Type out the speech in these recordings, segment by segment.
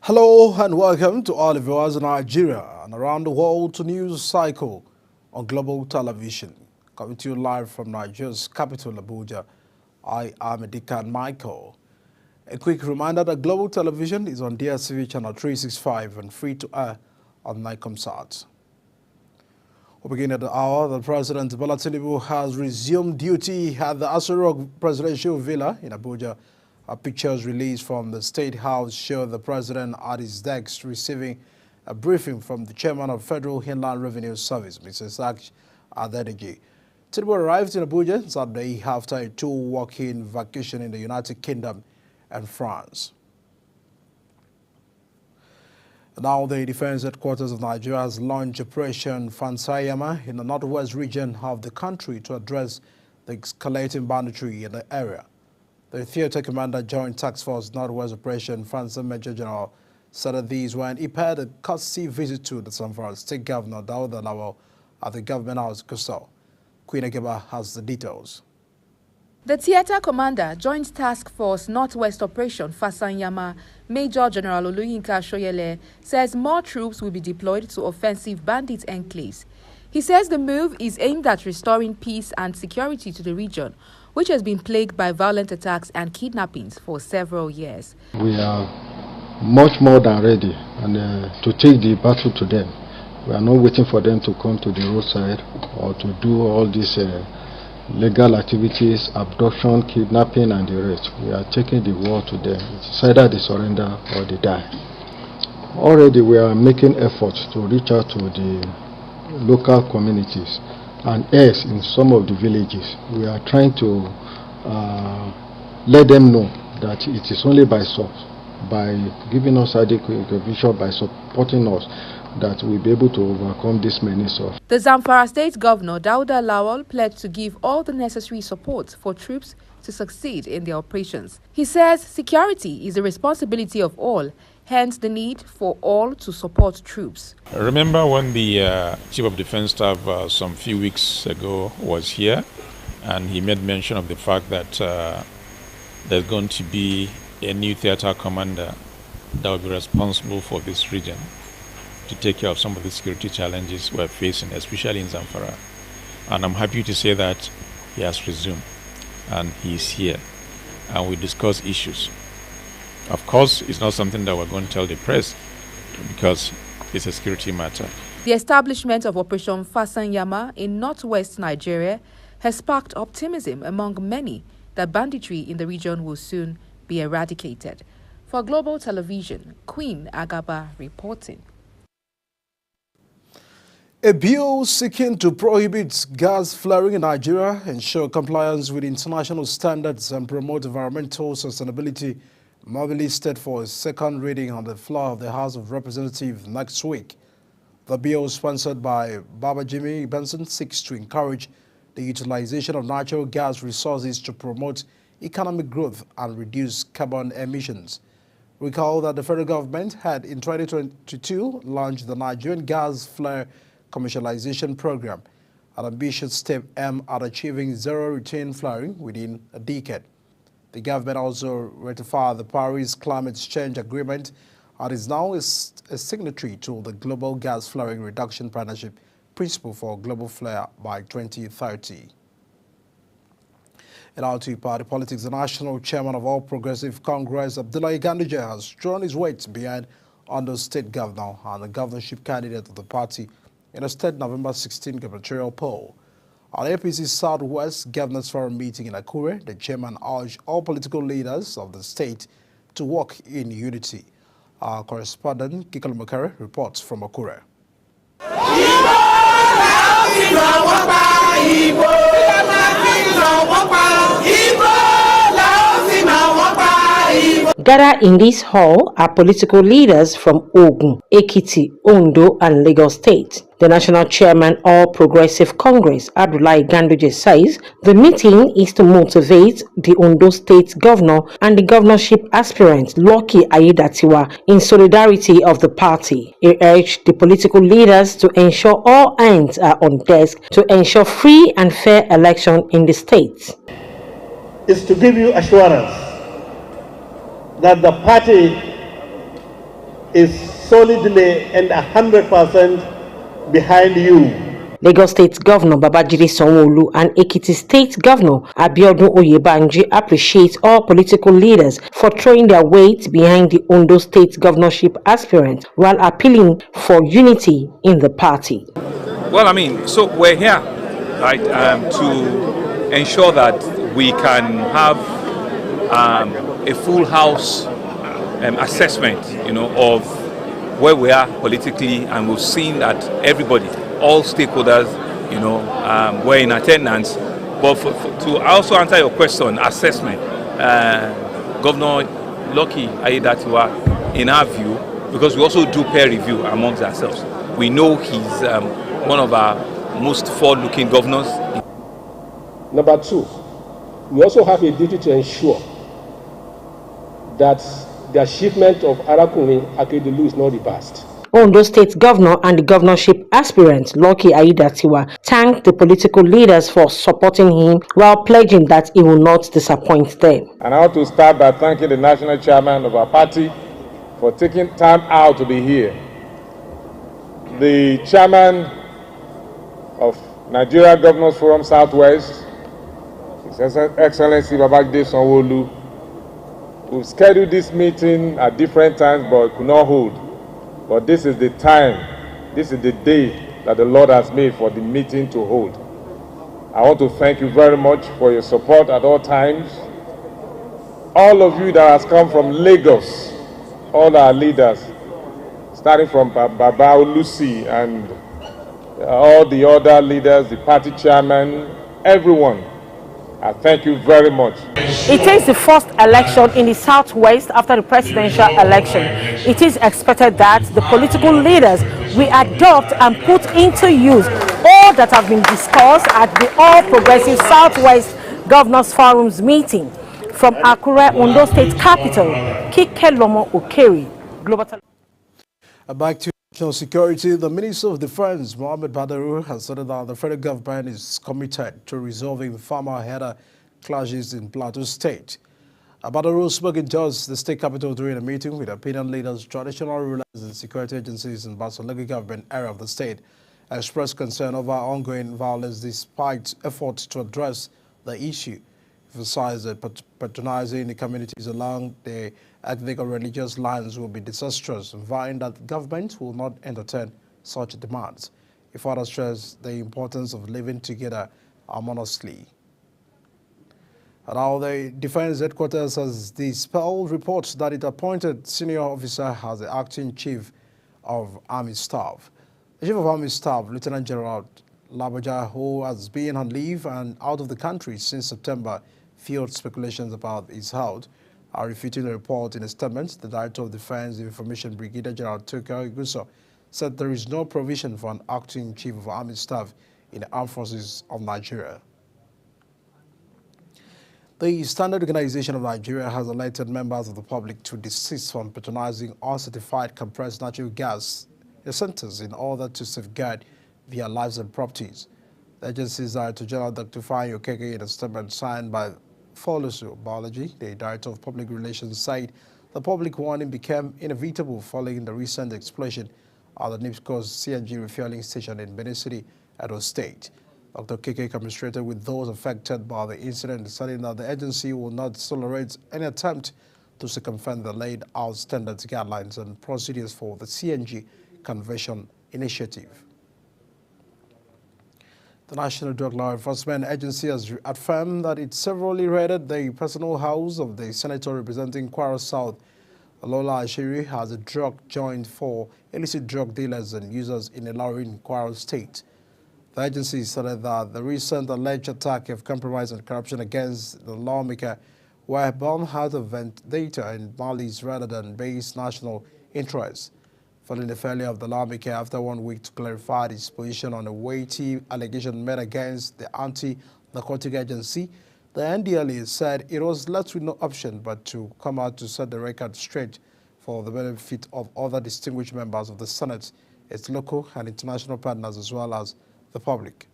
Hello and welcome to all the viewers in Nigeria and around the world to News Cycle on Global Television. Coming to you live from Nigeria's capital, Abuja. I am Edikan Michael. A quick reminder that Global Television is on DSTV channel 365 and free to air on Nicomsat. We'll begin at the hour that President Bola Tinubu has resumed duty at the Aso Rock Presidential Villa in Abuja. Pictures released from the State House show the president at his desk receiving a briefing from the chairman of Federal Inland Revenue Service, Mr. Zach Adeniji. Tinubu arrived in Abuja Saturday after a two-week vacation in the United Kingdom and France. Now the Defense Headquarters of Nigeria has launched Operation Fansanyama in the northwest region of the country to address the escalating banditry in the area. The Theatre Commander Joint Task Force Northwest Operation Fansa Major General said that these when he paid a courtesy visit to the Zamfara State Governor Dauda Lawal at the Government House Gusau. Queen Ageba has the details. The Theatre Commander Joint Task Force Northwest Operation Fasanyama Major General Oluyinka Shoyele says more troops will be deployed to offensive bandit enclaves. He says the move is aimed at restoring peace and security to the region, which has been plagued by violent attacks and kidnappings for several years. We are much more than ready and to take the battle to them. We are not waiting for them to come to the roadside or to do all these legal activities, abduction, kidnapping and the rest. We are taking the war to them. It's either they surrender or they die. Already we are making efforts to reach out to the local communities and yes, in some of the villages. We are trying to let them know that it is only by giving us adequate vision, by supporting us, that we'll be able to overcome this menace of. The Zamfara State Governor Dauda Lawal pledged to give all the necessary support for troops to succeed in their operations. He says security is the responsibility of all, hence the need for all to support troops. Remember when the Chief of Defense Staff some few weeks ago was here and he made mention of the fact that there's going to be a new theater commander that will be responsible for this region to take care of some of the security challenges we're facing, especially in Zamfara. And I'm happy to say that he has resumed and he's here and we discuss issues. Of course, it's not something that we're going to tell the press because it's a security matter. The establishment of Operation Fasanyama in northwest Nigeria has sparked optimism among many that banditry in the region will soon be eradicated. For Global Television, Queen Agaba reporting. A bill seeking to prohibit gas flaring in Nigeria, ensure compliance with international standards and promote environmental sustainability will be listed for a second reading on the floor of the House of Representatives next week. The bill, sponsored by Baba Jimmy Benson, seeks to encourage the utilization of natural gas resources to promote economic growth and reduce carbon emissions. Recall that the federal government had in 2022 launched the Nigerian Gas Flare Commercialization Program, an ambitious step aimed at achieving zero routine flaring within a decade. The government also ratified the Paris Climate Change Agreement and is now a signatory to the Global Gas Flaring Reduction Partnership Principle for Global Flare by 2030. In our two-party politics, the national chairman of All Progressive Congress, Abdullahi Ganduje, has thrown his weight behind Ondo State Governor and the governorship candidate of the party in a state November 16 gubernatorial poll. At APC Southwest Governors Forum meeting in Akure, the chairman urged all political leaders of the state to work in unity. Our correspondent, Kikal Makare, reports from Akure. Gathered in this hall are political leaders from Ogun, Ekiti, Ondo, and Lagos State. The national chairman of Progressive Congress, Abdullahi Ganduje, says the meeting is to motivate the Ondo State governor and the governorship aspirant, Lucky Aiyedatiwa, in solidarity of the party. He urged the political leaders to ensure all hands are on desk to ensure free and fair election in the state. Is to give you assurance that the party is solidly and 100% behind you. Lagos State Governor Babajide Sanwo-Olu and Ekiti State Governor Abiodun Oyebanji appreciate all political leaders for throwing their weight behind the Ondo State governorship aspirant while appealing for unity in the party. Well, I mean, so we're here, right, to ensure that we can have a full house assessment, of where we are politically, and we've seen that everybody, all stakeholders, were in attendance. But to also answer your question, assessment, Governor Lucky Aiyedatiwa, in our view, because we also do peer review amongst ourselves, we know he's one of our most forward-looking governors. Number two, we also have a duty to ensure that the achievement of Arakunrin Akeredolu is not reversed. Ondo State Governor and the governorship aspirant Lucky Aiyedatiwa thanked the political leaders for supporting him while pledging that he will not disappoint them. And I want to start by thanking the national chairman of our party for taking time out to be here. The chairman of Nigeria Governors Forum Southwest, His Excellency Babajide Sanwo-Olu, we've scheduled this meeting at different times but could not hold. But this is the time, this is the day that the Lord has made for the meeting to hold. I want to thank you very much for your support at all times. All of you that has come from Lagos, all our leaders, starting from Baba Olusi and all the other leaders, the party chairman, everyone, I thank you very much. It is the first election in the Southwest after the presidential election. It is expected that the political leaders will adopt and put into use all that have been discussed at the All Progressive Southwest Governors Forum's meeting. From Akure, Ondo State Capital, Kikelomo Okeri, Global. Back to national security, the Minister of Defense, Mohammed Badaru, has said that the federal government is committed to resolving farmer-herder clashes in Plateau State. Badaru spoke in Jos, the state capital, during a meeting with opinion leaders, traditional rulers and security agencies in Basolegi government area of the state, expressed concern over ongoing violence despite efforts to address the issue. Emphasized that patronizing the communities along the ethnic or religious lines will be disastrous, vowing that government will not entertain such demands. He further stressed the importance of living together harmoniously. Now, the Defense Headquarters has dispelled reports that it appointed senior officer as the acting chief of Army Staff. The Chief of Army Staff, Lieutenant General Labaja, who has been on leave and out of the country since September, fueled speculations about his health. Are refuting the report in a statement. The Director of Defense Information, Brigadier General Tuka Iguso, said there is no provision for an acting chief of army staff in the Armed Forces of Nigeria. The Standard Organization of Nigeria has alerted members of the public to desist from patronizing uncertified compressed natural gas centers in order to safeguard their lives and properties. The agency's Director General Dr. Fayo Okeke, in a statement signed by Folosu Biology, the Director of Public Relations, said the public warning became inevitable following the recent explosion at the NIPSCO's CNG refueling station in Benin City, Edo State. Dr. Keke commiserated with those affected by the incident, saying that the agency will not tolerate any attempt to circumvent the laid-out standards, guidelines, and procedures for the CNG conversion initiative. The National Drug Law Enforcement Agency has affirmed that it severally raided the personal house of the senator representing Kwara South, Lola Ashiri, as a drug joint for illicit drug dealers and users in Ilorin, Kwara State. The agency said that the recent alleged attack of compromise and corruption against the lawmaker were born out of vendetta and malice rather than base national interests. Following the failure of the lawmaker after 1 week to clarify his position on a weighty allegation made against the anti-narcotic agency, the NDLA said it was left with no option but to come out to set the record straight for the benefit of other distinguished members of the Senate, its local and international partners, as well as the public.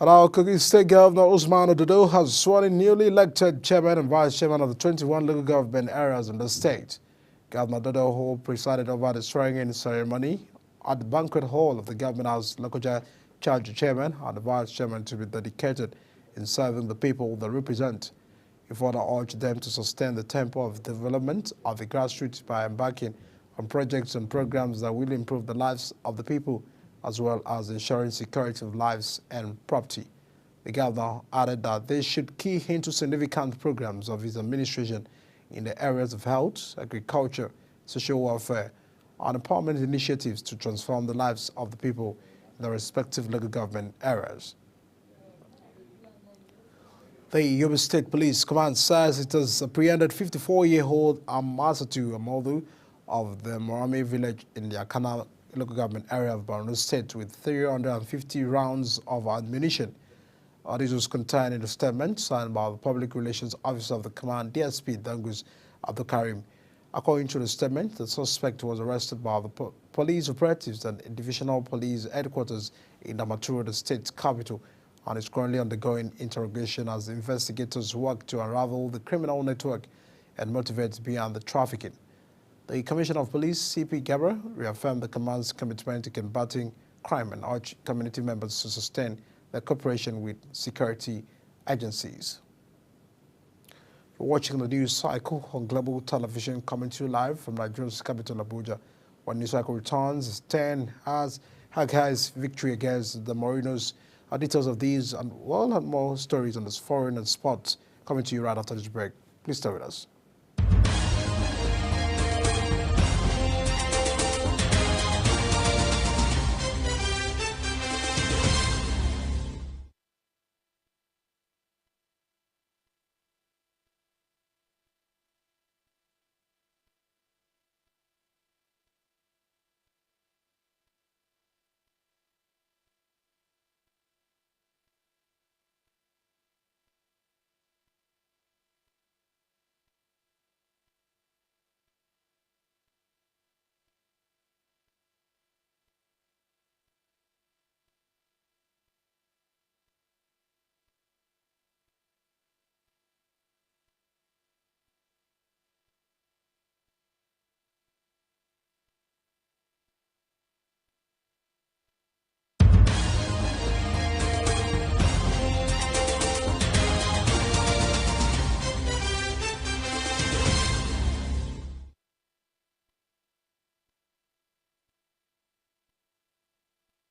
And our Kogi State Governor Usman Ododo has sworn in newly elected chairman and vice chairman of the 21 local government areas in the state. Governor Ododo, who presided over the swearing-in ceremony at the banquet hall of the Government House, Lokoja, charged the chairman and the vice chairman to be dedicated in serving the people they represent. He further urged them to sustain the tempo of development of the grassroots by embarking on projects and programs that will improve the lives of the people, as well as ensuring security of lives and property. The governor added that they should key into significant programs of his administration in the areas of health, agriculture, social welfare, and empowerment initiatives to transform the lives of the people in their respective local government areas. The Yobe State Police Command says it has apprehended 54-year-old Amasatu Amodu of the Morami village in the Akana local government area of Borno State with 350 rounds of ammunition. This was contained in a statement signed by the Public Relations Officer of the Command, DSP Dangus Abdul Karim. According to the statement, the suspect was arrested by the police operatives and Divisional Police Headquarters in Damaturu, the state capital, and is currently undergoing interrogation as investigators work to unravel the criminal network and motivates beyond the trafficking. The Commissioner of Police, CP Gabriel, reaffirmed the command's commitment to combating crime and urged community members to sustain their cooperation with security agencies. You're watching the news cycle on Global Television, coming to you live from Nigeria's capital, Abuja. When news cycle returns, 10 has Hagai's victory against the Morinos. Details of these and more stories on this foreign and sports coming to you right after this break. Please stay with us.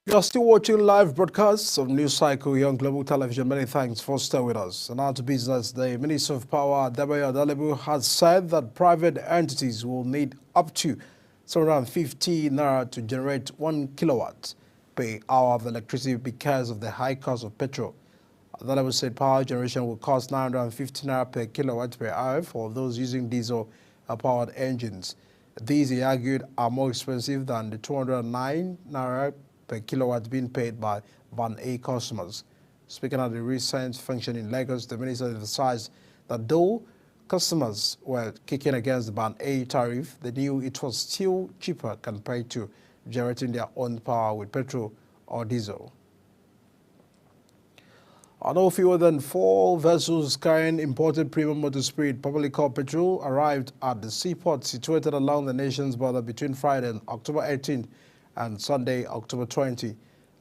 You are still watching live broadcasts of News Cycle here on Global Television. Many thanks for staying with us. And now to business. The Minister of Power, Adebayo Adelebu, has said that private entities will need up to 750 naira to generate 1 kilowatt per hour of electricity because of the high cost of petrol. Adelebu said power generation will cost 950 naira per kilowatt per hour for those using diesel-powered engines. These, he argued, are more expensive than the 209 naira per kilowatt being paid by Van A customers. Speaking at the recent function in Lagos, the minister emphasized that though customers were kicking against the Van A tariff, they knew it was still cheaper compared to generating their own power with petrol or diesel. No fewer than 4 vessels carrying imported premium motor spirit, popularly called petrol, arrived at the seaport situated along the nation's border between Friday, October 18th, and Sunday, October 20.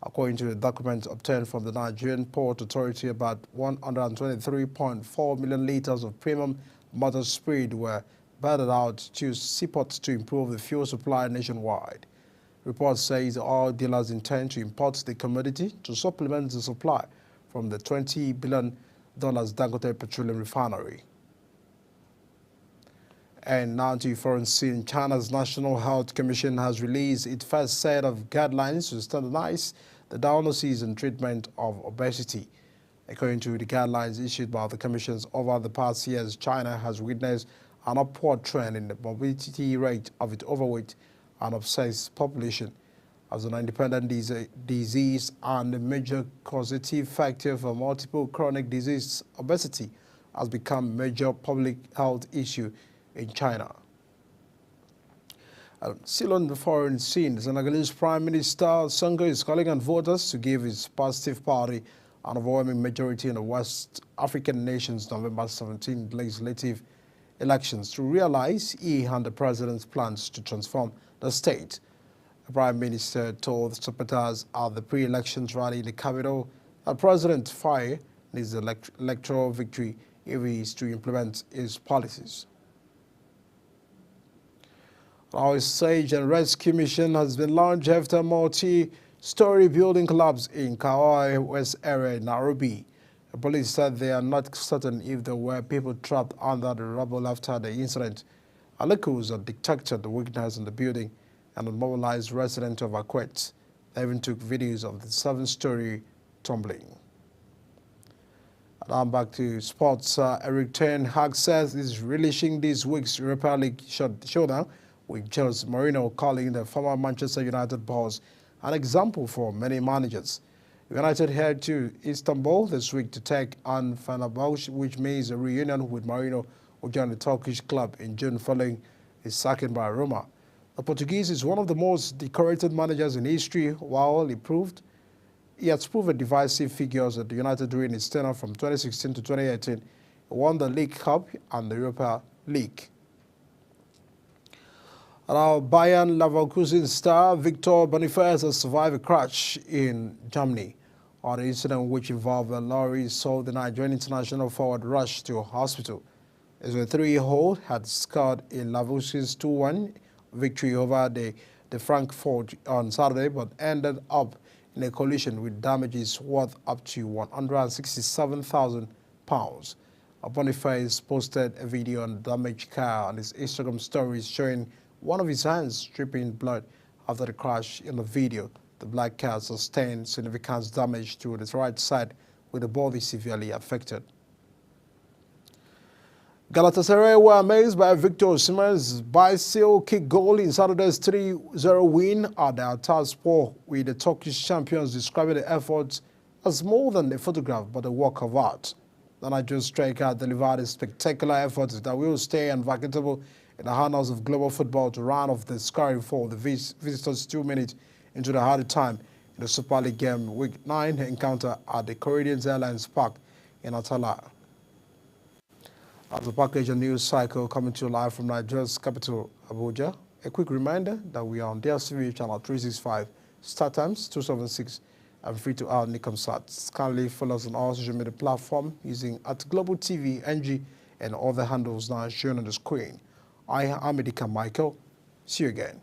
According to the documents obtained from the Nigerian Port Authority, about 123.4 million liters of premium motor spirit were battered out to seaports to improve the fuel supply nationwide. Reports say all dealers intend to import the commodity to supplement the supply from the $20 billion Dangote Petroleum Refinery. And now to foreign scene. China's National Health Commission has released its first set of guidelines to standardize the diagnosis and treatment of obesity. According to the guidelines issued by the commissions over the past years, China has witnessed an upward trend in the morbidity rate of its overweight and obese population as an independent disease and a major causative factor for multiple chronic disease. Obesity has become a major public health issue in China. Still on the foreign scene, Senegalese Prime Minister Sonko is calling on voters to give his positive party an overwhelming majority in the West African nations' November 17 legislative elections to realize he and the president's plans to transform the state. The Prime Minister told supporters at the pre-elections rally in the capital that President Faye needs the electoral victory if he is to implement his policies. Our Search and Rescue mission has been launched after a multi-story building collapse in Kauai West area in Nairobi. The police said they are not certain if there were people trapped under the rubble after the incident. Locals have detected the weakness in the building and the mobilized residents evacuated. They even took videos of the 7-story tumbling. Now back to sports. Eric Ten Hag says he's relishing this week's Europa League showdown with Jose Mourinho, calling the former Manchester United boss an example for many managers. United head to Istanbul this week to take on Fenerbahce, which means a reunion with Mourinho, who joined the Turkish club in June following his sacking by Roma. The Portuguese is one of the most decorated managers in history, while he has proven divisive figures at the United during his tenure from 2016 to 2018. He won the League Cup and the Europa League. Now, Bayern Leverkusen star Victor Boniface has survived a crash in Germany. On the incident which involved a lorry saw the Nigerian international forward rushed to a hospital. As the 3-year-old had scored a Leverkusen's 2-1 victory over the Frankfurt on Saturday, but ended up in a collision with damages worth up to £167,000. Boniface posted a video on the damaged car on his Instagram stories showing one of his hands dripping blood after the crash. In the video, the black car sustained significant damage to its right side, with the body severely affected. Galatasaray were amazed by Victor Osimhen's bicycle kick goal in Saturday's 3-0 win at the Antalyaspor, with the Turkish champions describing the efforts as more than a photograph but a work of art. The Nigerian striker delivered a spectacular effort that will stay unforgettable in the annals of global football to round off the scoring for the visitors 2 minutes into the harder time in the Super League game Week 9 encounter at the Corinthians Airlines Park in Antalya. As a package and news cycle coming to you live from Nigeria's capital, Abuja. A quick reminder that we are on DSTV channel 365, start times 276, and free to air Nicomsat. Kindly follow us on all social media platforms using @GlobalTV NG and all the handles now shown on the screen. I am Edika Michael. See you again.